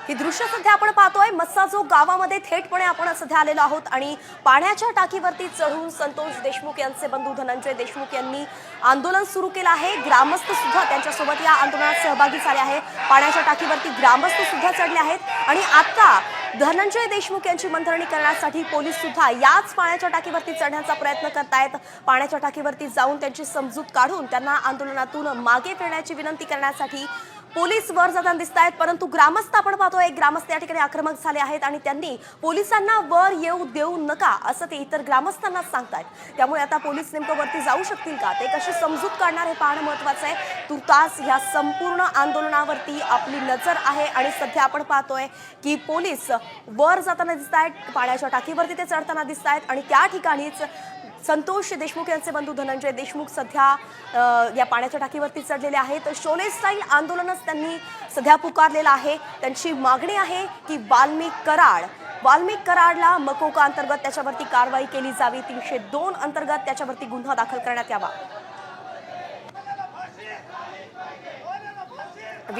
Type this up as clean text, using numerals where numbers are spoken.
ही दृश्य सध्या आपण पाहतोय मस्साजोग गावामध्ये थेटपणे आपण सध्या आलेलो आहोत आणि पाण्याच्या टाकीवरती चढून संतोष देशमुख यांचे बंधू धनंजय देशमुख यांनी आंदोलन सुरू केलं आहे। ग्रामस्थ सुद्धा त्यांच्यासोबत या आंदोलनात सहभागी झाले आहेत। पाण्याच्या टाकीवरती ग्रामस्थ सुद्धा चढले आहेत आणि आता धनंजय देशमुख यांची मंथरणी करण्यासाठी पोलीस सुद्धा याच पाण्याच्या टाकीवरती चढण्याचा प्रयत्न करतायत। पाण्याच्या टाकीवरती जाऊन त्यांची समजूत काढून त्यांना आंदोलनातून मागे फिरण्याची विनंती करण्यासाठी पोलीस वर जाताना दिसत आहेत, परंतु ग्रामस्थ आपण पाहतोय ग्रामस्थ या ठिकाणी आक्रमक झाले आहेत आणि त्यांनी पोलिसांना वर येऊ देऊ नका असं ते इतर ग्रामस्थांना सांगतायत। त्यामुळे आता पोलीस नेमकं वरती जाऊ शकतील का, ते कशी समजूत काढणार हे पाहणं महत्त्वाचं आहे। तुर्तास ह्या संपूर्ण आंदोलनावरती आपली नजर आहे आणि सध्या आपण पाहतोय की पोलीस वर जाताना दिसत आहेत, पाण्याच्या टाकीवरती ते चढताना दिसत आहेत आणि त्या ठिकाणीच संतोष देशमुख यांचे बंधू धनंजय देशमुख सध्या या पाण्याच्या टाकीवरती चढलेले आहेत। शोले स्टाईल आंदोलनच त्यांनी सध्या पुकारलेलं आहे। त्यांची मागणी आहे की वाल्मिक कराडला मकोका अंतर्गत त्याच्यावरती कारवाई केली जावी, 302 अंतर्गत त्याच्यावरती गुन्हा दाखल करण्यात यावा।